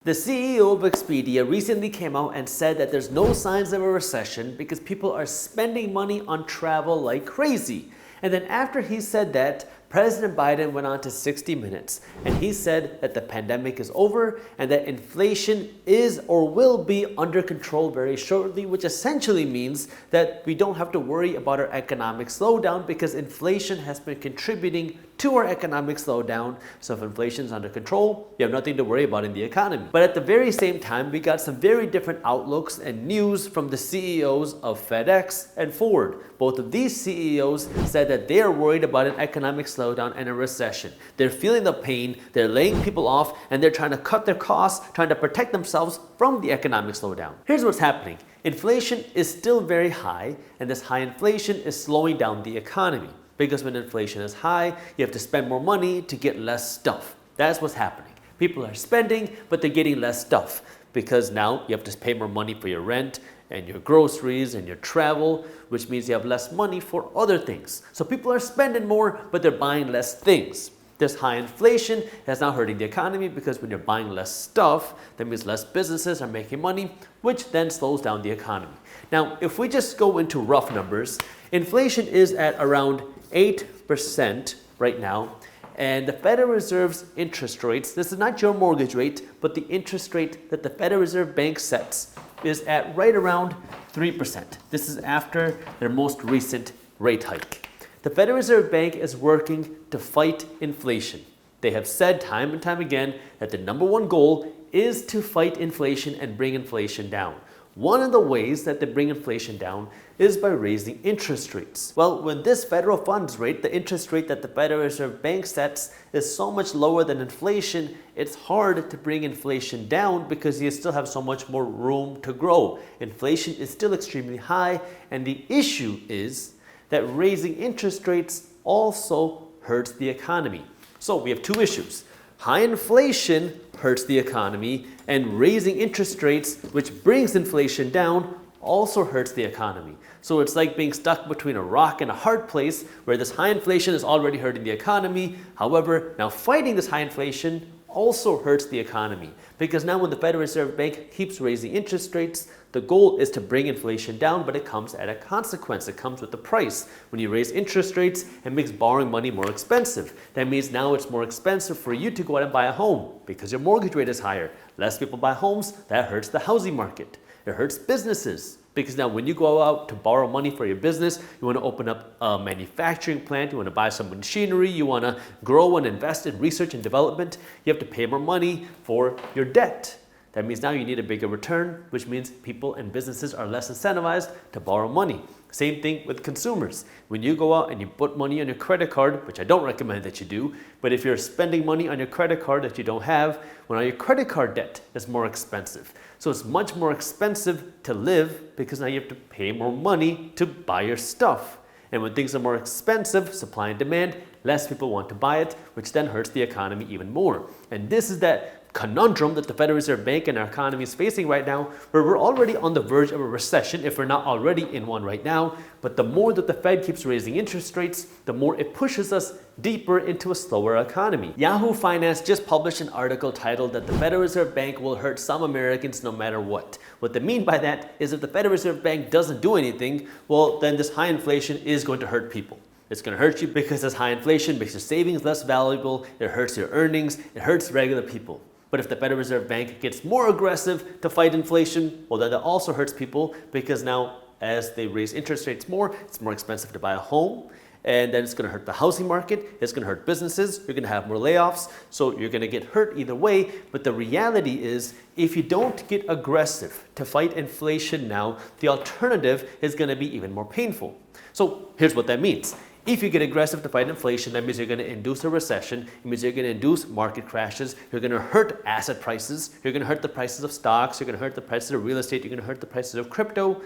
The CEO of Expedia recently came out and said that there's no signs of a recession because people are spending money on travel like crazy. And then after he said that, President Biden went on to 60 Minutes and he said that the pandemic is over and that inflation is or will be under control very shortly, which essentially means that we don't have to worry about our economic slowdown because inflation has been contributing to our economic slowdown. So if inflation is under control, you have nothing to worry about in the economy. But at the very same time, we got some very different outlooks and news from the CEOs of FedEx and Ford. Both of these CEOs said that they are worried about an economic slowdown and a recession. They're feeling the pain, they're laying people off, and they're trying to cut their costs, trying to protect themselves from the economic slowdown. Here's what's happening. Inflation is still very high, and this high inflation is slowing down the economy. Because when inflation is high, you have to spend more money to get less stuff. That's what's happening. People are spending, but they're getting less stuff because now you have to pay more money for your rent and your groceries and your travel, which means you have less money for other things. So people are spending more, but they're buying less things. This high inflation is now hurting the economy because when you're buying less stuff, that means less businesses are making money, which then slows down the economy. Now, if we just go into rough numbers, inflation is at around 8% right now, and the Federal Reserve's interest rates, this is not your mortgage rate, but the interest rate that the Federal Reserve Bank sets is at right around 3%. This is after their most recent rate hike. The Federal Reserve Bank is working to fight inflation. They have said time and time again that the number one goal is to fight inflation and bring inflation down. One of the ways that they bring inflation down is by raising interest rates. Well, when this federal funds rate, the interest rate that the Federal Reserve Bank sets, is so much lower than inflation, it's hard to bring inflation down because you still have so much more room to grow. Inflation is still extremely high, and the issue is that raising interest rates also hurts the economy. So we have two issues. High inflation hurts the economy, and raising interest rates, which brings inflation down, also hurts the economy. So it's like being stuck between a rock and a hard place where this high inflation is already hurting the economy. However, now fighting this high inflation also hurts the economy because now when the Federal Reserve Bank keeps raising interest rates, the goal is to bring inflation down, but it comes at a consequence. It comes with a price. When you raise interest rates, it makes borrowing money more expensive. That means now it's more expensive for you to go out and buy a home because your mortgage rate is higher. Less people buy homes, that hurts the housing market. It hurts businesses. Because now when you go out to borrow money for your business, you want to open up a manufacturing plant, you want to buy some machinery, you want to grow and invest in research and development, you have to pay more money for your debt. That means now you need a bigger return, which means people and businesses are less incentivized to borrow money. Same thing with consumers. When you go out and you put money on your credit card, which I don't recommend that you do, but if you're spending money on your credit card that you don't have, well, now your credit card debt is more expensive. So it's much more expensive to live because now you have to pay more money to buy your stuff. And when things are more expensive, supply and demand, less people want to buy it, which then hurts the economy even more. And this is that conundrum that the Federal Reserve Bank and our economy is facing right now, where we're already on the verge of a recession if we're not already in one right now. But the more that the Fed keeps raising interest rates, the more it pushes us deeper into a slower economy. Yahoo Finance just published an article titled that the Federal Reserve Bank will hurt some Americans no matter what. What they mean by that is if the Federal Reserve Bank doesn't do anything, well, then this high inflation is going to hurt people. It's going to hurt you because this high inflation makes your savings less valuable, it hurts your earnings, it hurts regular people. But if the Federal Reserve Bank gets more aggressive to fight inflation, well, then that also hurts people because now as they raise interest rates more, it's more expensive to buy a home. And then it's going to hurt the housing market. It's going to hurt businesses. You're going to have more layoffs. So you're going to get hurt either way. But the reality is, if you don't get aggressive to fight inflation now, the alternative is going to be even more painful. So here's what that means. If you get aggressive to fight inflation, that means you're going to induce a recession. It means you're going to induce market crashes. You're going to hurt asset prices. You're going to hurt the prices of stocks. You're going to hurt the prices of real estate. You're going to hurt the prices of crypto.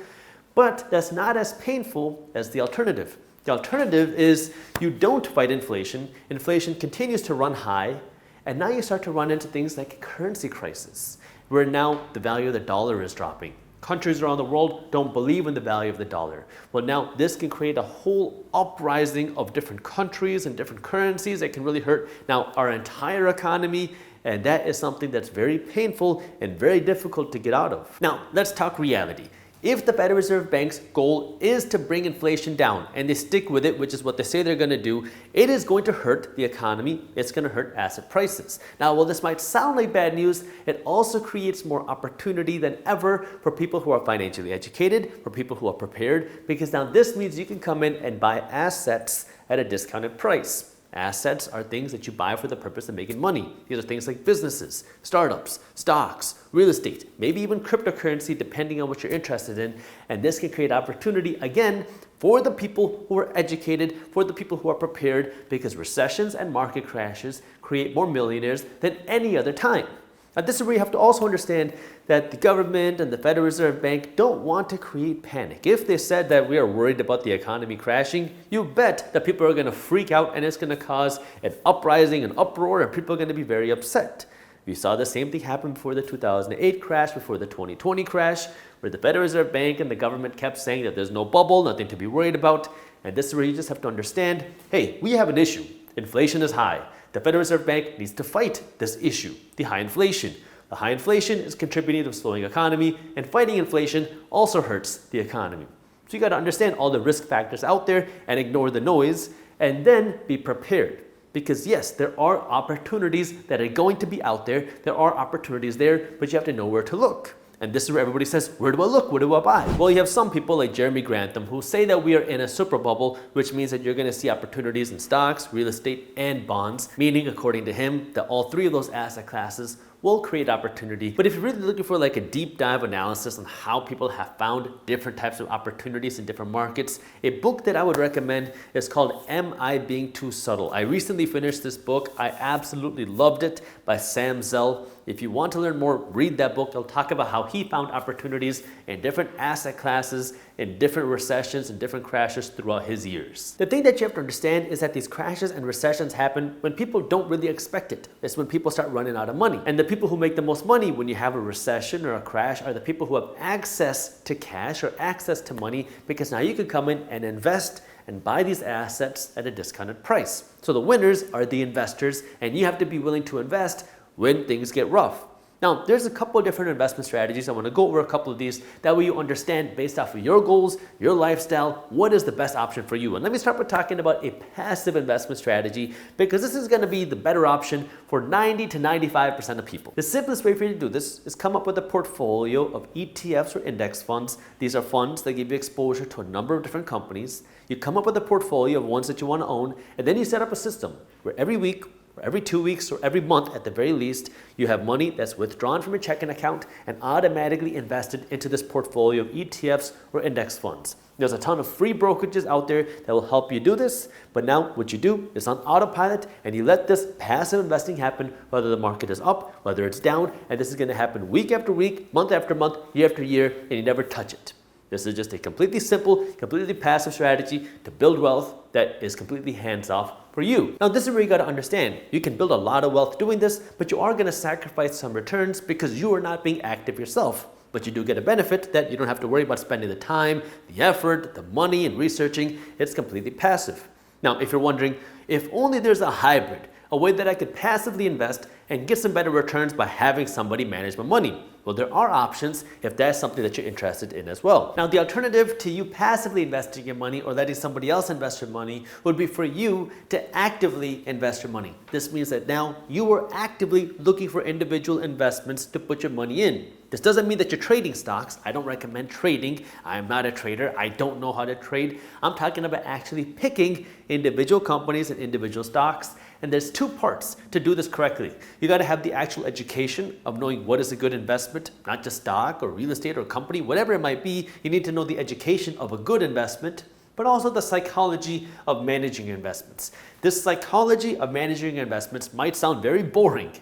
But that's not as painful as the alternative. The alternative is you don't fight inflation. Inflation continues to run high. And now you start to run into things like currency crisis, where now the value of the dollar is dropping. Countries around the world don't believe in the value of the dollar. Well, now this can create a whole uprising of different countries and different currencies that can really hurt now our entire economy And that is something that's very painful and very difficult to get out of. Now, let's talk reality. If the Federal Reserve Bank's goal is to bring inflation down and they stick with it, which is what they say they're going to do, it is going to hurt the economy. It's going to hurt asset prices. Now, while this might sound like bad news, it also creates more opportunity than ever for people who are financially educated, for people who are prepared, because now this means you can come in and buy assets at a discounted price. Assets are things that you buy for the purpose of making money. These are things like businesses, startups, stocks, real estate, maybe even cryptocurrency, depending on what you're interested in. And this can create opportunity, again, for the people who are educated, for the people who are prepared, because recessions and market crashes create more millionaires than any other time. Now, this is where you have to also understand that the government and the Federal Reserve Bank don't want to create panic. If they said that we are worried about the economy crashing, you bet that people are going to freak out and it's going to cause an uprising, an uproar, and people are going to be very upset. We saw the same thing happen before the 2008 crash, before the 2020 crash, where the Federal Reserve Bank and the government kept saying that there's no bubble, nothing to be worried about. And this is where you just have to understand, hey, we have an issue. Inflation is high. The Federal Reserve Bank needs to fight this issue, the high inflation. The high inflation is contributing to a slowing economy, and fighting inflation also hurts the economy. So you got to understand all the risk factors out there and ignore the noise, and then be prepared. Because yes, there are opportunities that are going to be out there. There are opportunities there, but you have to know where to look. And this is where everybody says, where do I look? What do I buy? Well, you have some people like Jeremy Grantham who say that we are in a super bubble, which means that you're going to see opportunities in stocks, real estate, and bonds, meaning, according to him, that all three of those asset classes will create opportunity. But if you're really looking for like a deep dive analysis on how people have found different types of opportunities in different markets, a book that I would recommend is called Am I Being Too Subtle? I recently finished this book. I absolutely loved it, by Sam Zell. If you want to learn more, read that book. It'll talk about how he found opportunities in different asset classes, in different recessions and different crashes throughout his years. The thing that you have to understand is that these crashes and recessions happen when people don't really expect it. It's when people start running out of money. And the people who make the most money when you have a recession or a crash are the people who have access to cash or access to money, because now you can come in and invest and buy these assets at a discounted price. So the winners are the investors, and you have to be willing to invest when things get rough. Now, there's a couple of different investment strategies. I want to go over a couple of these. That way you understand, based off of your goals, your lifestyle, what is the best option for you. And let me start by talking about a passive investment strategy, because this is going to be the better option for 90 to 95% of people. The simplest way for you to do this is come up with a portfolio of ETFs or index funds. These are funds that give you exposure to a number of different companies. You come up with a portfolio of ones that you want to own, and then you set up a system where every week, or every 2 weeks, or every month at the very least, you have money that's withdrawn from your checking account and automatically invested into this portfolio of ETFs or index funds. There's a ton of free brokerages out there that will help you do this, but now what you do is on autopilot, and you let this passive investing happen whether the market is up, whether it's down, and this is going to happen week after week, month after month, year after year, and you never touch it. This is just a completely simple, completely passive strategy to build wealth that is completely hands-off for you. Now, this is where you got to understand. You can build a lot of wealth doing this, but you are going to sacrifice some returns because you are not being active yourself. But you do get a benefit that you don't have to worry about spending the time, the effort, the money, and researching. It's completely passive. Now, if you're wondering, if only there's a hybrid, a way that I could passively invest and get some better returns by having somebody manage my money. Well, there are options if that's something that you're interested in as well. Now, the alternative to you passively investing your money or letting somebody else invest your money would be for you to actively invest your money. This means that now you are actively looking for individual investments to put your money in. This doesn't mean that you're trading stocks. I don't recommend trading. I'm not a trader. I don't know how to trade. I'm talking about actually picking individual companies and individual stocks. And there's two parts to do this correctly. You got to have the actual education of knowing what is a good investment, not just stock or real estate or company, whatever it might be. You need to know the education of a good investment, but also the psychology of managing your investments. This psychology of managing your investments might sound very boring,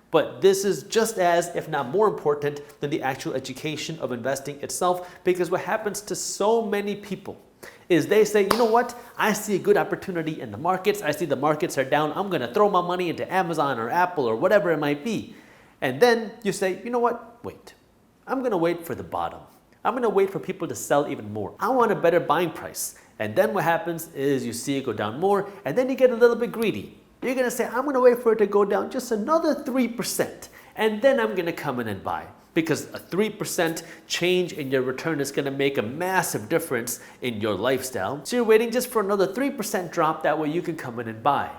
but this is just as, if not more important than the actual education of investing itself, because what happens to so many people is they say, you know what, I see a good opportunity in the markets. I see the markets are down. I'm going to throw my money into Amazon or Apple or whatever it might be. And then you say, you know what, wait, I'm going to wait for the bottom. I'm going to wait for people to sell even more. I want a better buying price. And then what happens is you see it go down more, and then you get a little bit greedy. You're going to say, I'm going to wait for it to go down just another 3%, and then I'm going to come in and buy. Because a 3% change in your return is going to make a massive difference in your lifestyle. So you're waiting just for another 3% drop, that way you can come in and buy.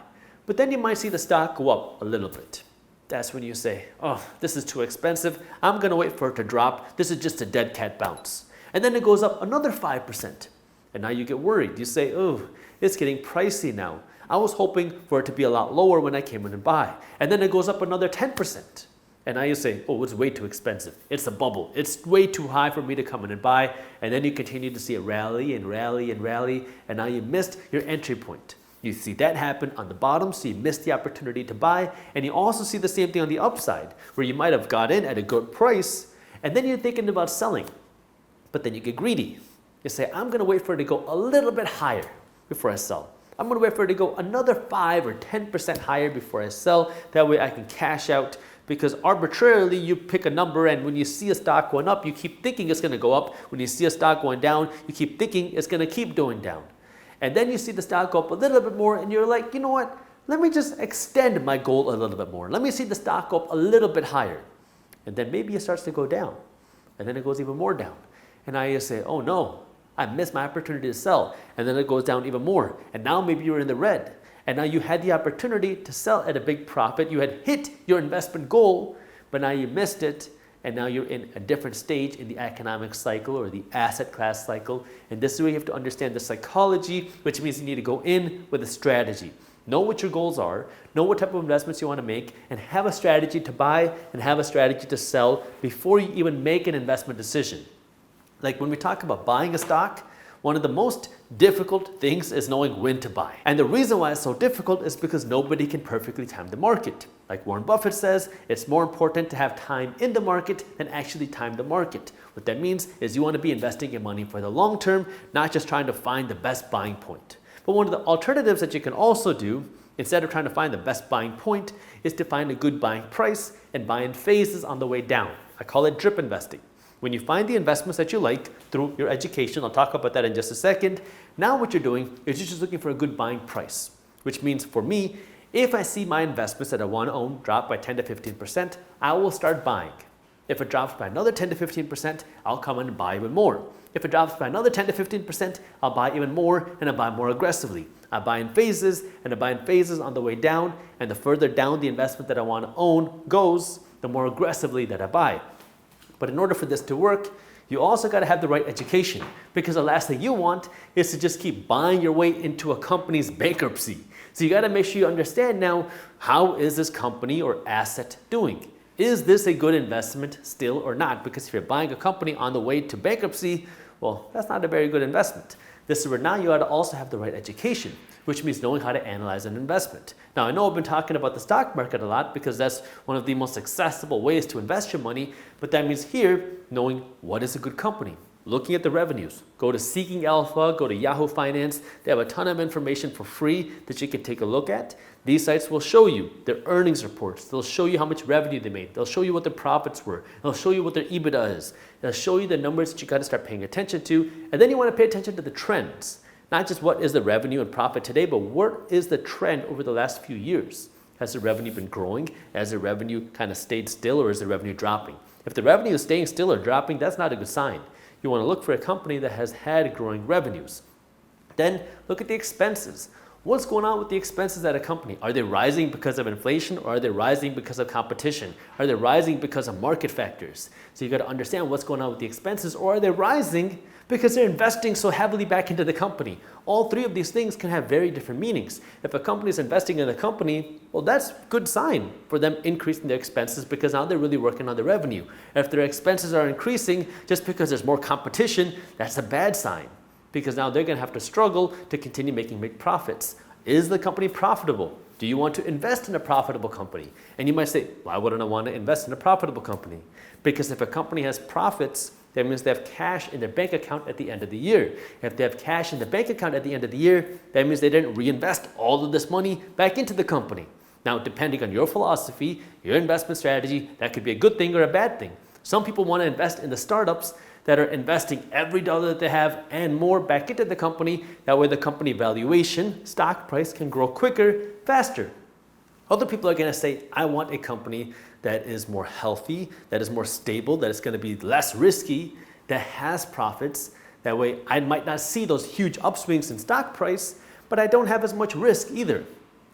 But then you might see the stock go up a little bit. That's when you say, oh, this is too expensive. I'm going to wait for it to drop. This is just a dead cat bounce. And then it goes up another 5%. And now you get worried. You say, oh, it's getting pricey now. I was hoping for it to be a lot lower when I came in and buy. And then it goes up another 10%. And now you say, oh, it's way too expensive. It's a bubble. It's way too high for me to come in and buy. And then you continue to see it rally and rally and rally. And now you missed your entry point. You see that happen on the bottom, so you missed the opportunity to buy. And you also see the same thing on the upside, where you might have got in at a good price, and then you're thinking about selling. But then you get greedy. You say, I'm going to wait for it to go a little bit higher before I sell. I'm going to wait for it to go another 5 or 10% higher before I sell. That way I can cash out, because arbitrarily you pick a number, and when you see a stock going up, you keep thinking it's going to go up. When you see a stock going down, you keep thinking it's going to keep going down. And then you see the stock go up a little bit more, and you're like, you know what? Let me just extend my goal a little bit more. Let me see the stock go up a little bit higher. And then maybe it starts to go down. And then it goes even more down. And now you say, oh no, I missed my opportunity to sell. And then it goes down even more. And now maybe you're in the red. And now you had the opportunity to sell at a big profit. You had hit your investment goal, but now you missed it. And now you're in a different stage in the economic cycle or the asset class cycle. And this is where you have to understand the psychology, which means you need to go in with a strategy. Know what your goals are, know what type of investments you want to make, and have a strategy to buy and have a strategy to sell before you even make an investment decision. Like when we talk about buying a stock, one of the most difficult things is knowing when to buy. And the reason why it's so difficult is because nobody can perfectly time the market. Like Warren Buffett says, it's more important to have time in the market than actually time the market. What that means is you want to be investing your money for the long term, not just trying to find the best buying point. But one of the alternatives that you can also do, instead of trying to find the best buying point, is to find a good buying price and buy in phases on the way down. I call it drip investing. When you find the investments that you like through your education, I'll talk about that in just a second. Now what you're doing is you're just looking for a good buying price, which means for me, if I see my investments that I want to own drop by 10 to 15%, I will start buying. If it drops by another 10 to 15%, I'll come in and buy even more. If it drops by another 10 to 15%, I'll buy even more, and I'll buy more aggressively. I buy in phases, and I buy in phases on the way down, and the further down the investment that I want to own goes, the more aggressively that I buy. But in order for this to work, you also got to have the right education, because the last thing you want is to just keep buying your way into a company's bankruptcy. So you got to make sure you understand now, how is this company or asset doing? Is this a good investment still or not? Because if you're buying a company on the way to bankruptcy, well, that's not a very good investment. This is where now you got to also have the right education, which means knowing how to analyze an investment. Now, I know I've been talking about the stock market a lot because that's one of the most accessible ways to invest your money, but that means here, knowing what is a good company, looking at the revenues. Go to Seeking Alpha, go to Yahoo Finance. They have a ton of information for free that you can take a look at. These sites will show you their earnings reports. They'll show you how much revenue they made. They'll show you what their profits were. They'll show you what their EBITDA is. They'll show you the numbers that you got to start paying attention to. And then you want to pay attention to the trends. Not just what is the revenue and profit today, but what is the trend over the last few years? Has the revenue been growing? Has the revenue kind of stayed still, or is the revenue dropping? If the revenue is staying still or dropping, that's not a good sign. You want to look for a company that has had growing revenues. Then look at the expenses. What's going on with the expenses at a company? Are they rising because of inflation, or are they rising because of competition? Are they rising because of market factors? So you got to understand what's going on with the expenses, or are they rising because they're investing so heavily back into the company? All three of these things can have very different meanings. If a company is investing in a company, well, that's a good sign for them increasing their expenses, because now they're really working on the revenue. If their expenses are increasing just because there's more competition, that's a bad sign, because now they're going to have to struggle to continue making big profits. Is the company profitable? Do you want to invest in a profitable company? And you might say, why wouldn't I want to invest in a profitable company? Because if a company has profits, that means they have cash in their bank account at the end of the year. If they have cash in the bank account at the end of the year, that means they didn't reinvest all of this money back into the company. Now, depending on your philosophy, your investment strategy, that could be a good thing or a bad thing. Some people want to invest in the startups that are investing every dollar that they have and more back into the company. That way the company valuation, stock price, can grow quicker, faster. Other people are going to say, I want a company that is more healthy, that is more stable, that is going to be less risky, that has profits. That way I might not see those huge upswings in stock price, but I don't have as much risk either.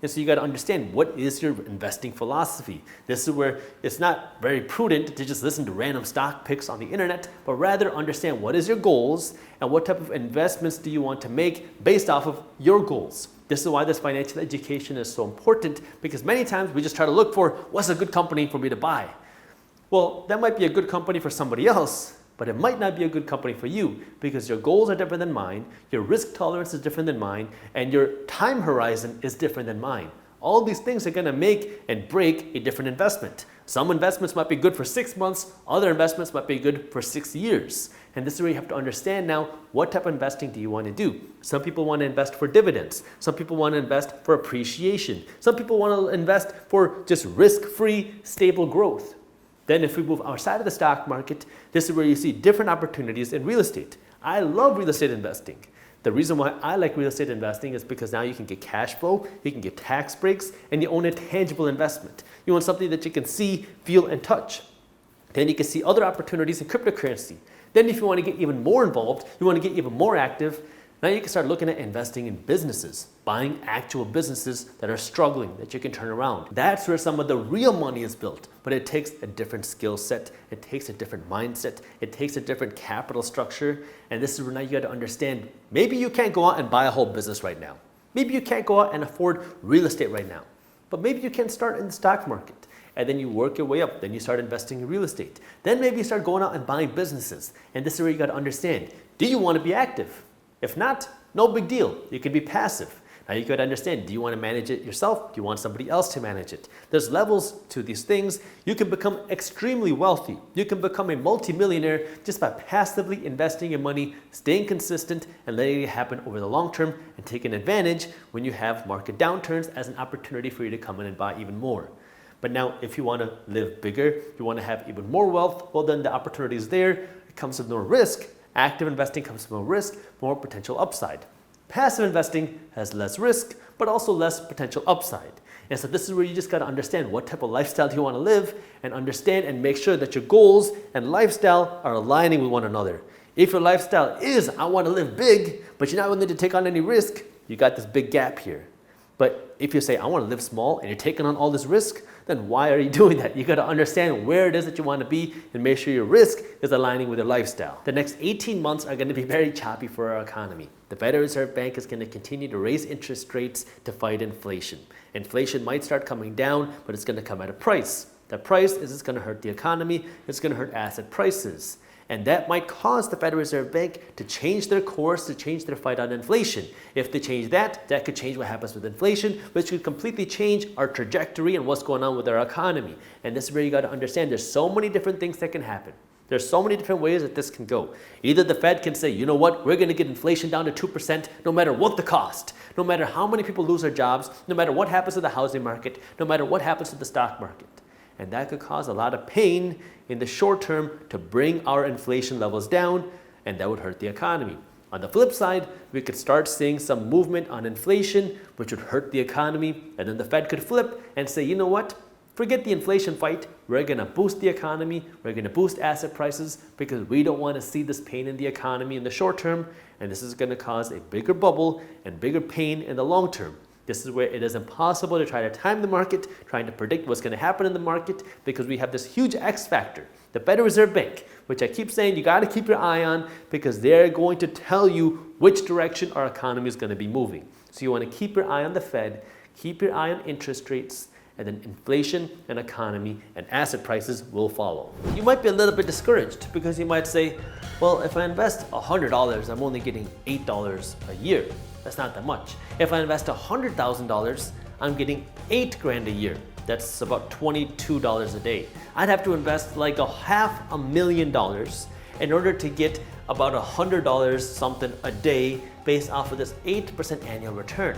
And so you got to understand, what is your investing philosophy? This is where it's not very prudent to just listen to random stock picks on the internet, but rather understand what is your goals and what type of investments do you want to make based off of your goals. This is why this financial education is so important, because many times we just try to look for what's a good company for me to buy. Well, that might be a good company for somebody else, but it might not be a good company for you because your goals are different than mine, your risk tolerance is different than mine, and your time horizon is different than mine. All these things are going to make and break a different investment. Some investments might be good for 6 months, other investments might be good for 6 years. And this is where you have to understand now, what type of investing do you want to do? Some people want to invest for dividends. Some people want to invest for appreciation. Some people want to invest for just risk-free, stable growth. Then if we move outside of the stock market, this is where you see different opportunities in real estate. I love real estate investing. The reason why I like real estate investing is because now you can get cash flow, you can get tax breaks, and you own a tangible investment. You want something that you can see, feel, and touch. Then you can see other opportunities in cryptocurrency. Then if you want to get even more involved, you want to get even more active, now you can start looking at investing in businesses, buying actual businesses that are struggling, that you can turn around. That's where some of the real money is built, but it takes a different skill set, it takes a different mindset, it takes a different capital structure, and this is where now you got to understand, maybe you can't go out and buy a whole business right now. Maybe you can't go out and afford real estate right now, but maybe you can start in the stock market. And then you work your way up, then you start investing in real estate. Then maybe you start going out and buying businesses. And this is where you got to understand, do you want to be active? If not, no big deal. You can be passive. Now you got to understand, do you want to manage it yourself? Do you want somebody else to manage it? There's levels to these things. You can become extremely wealthy. You can become a multimillionaire just by passively investing your money, staying consistent, and letting it happen over the long term and taking advantage when you have market downturns as an opportunity for you to come in and buy even more. But now, if you want to live bigger, you want to have even more wealth, well then the opportunity is there. It comes with no risk. Active investing comes with no risk, more potential upside. Passive investing has less risk, but also less potential upside. And so this is where you just got to understand what type of lifestyle do you want to live, and understand and make sure that your goals and lifestyle are aligning with one another. If your lifestyle is, I want to live big, but you're not willing to take on any risk, you got this big gap here. But if you say, I want to live small, and you're taking on all this risk, then why are you doing that? You got to understand where it is that you want to be and make sure your risk is aligning with your lifestyle. The next 18 months are going to be very choppy for our economy. The Federal Reserve Bank is going to continue to raise interest rates to fight inflation. Inflation might start coming down, but it's going to come at a price. The price is it's going to hurt the economy, it's going to hurt asset prices. And that might cause the Federal Reserve Bank to change their course, to change their fight on inflation. If they change that, that could change what happens with inflation, which could completely change our trajectory and what's going on with our economy. And this is where you got to understand there's so many different things that can happen. There's so many different ways that this can go. Either the Fed can say, you know what, we're going to get inflation down to 2% no matter what the cost, no matter how many people lose their jobs, no matter what happens to the housing market, no matter what happens to the stock market. And that could cause a lot of pain in the short term to bring our inflation levels down, and that would hurt the economy. On the flip side, we could start seeing some movement on inflation, which would hurt the economy, and then the Fed could flip and say, you know what, forget the inflation fight, we're going to boost the economy, we're going to boost asset prices because we don't want to see this pain in the economy in the short term, and this is going to cause a bigger bubble and bigger pain in the long term. This is where it is impossible to try to time the market, trying to predict what's going to happen in the market, because we have this huge X factor, the Federal Reserve Bank, which I keep saying you got to keep your eye on because they're going to tell you which direction our economy is going to be moving. So you want to keep your eye on the Fed, keep your eye on interest rates, and then inflation and economy and asset prices will follow. You might be a little bit discouraged because you might say, well, if I invest $100, I'm only getting $8 a year. That's not that much. If I invest $100,000, I'm getting $8 grand a year. That's about $22 a day. I'd have to invest like $500,000 in order to get about $100 something a day based off of this 8% annual return.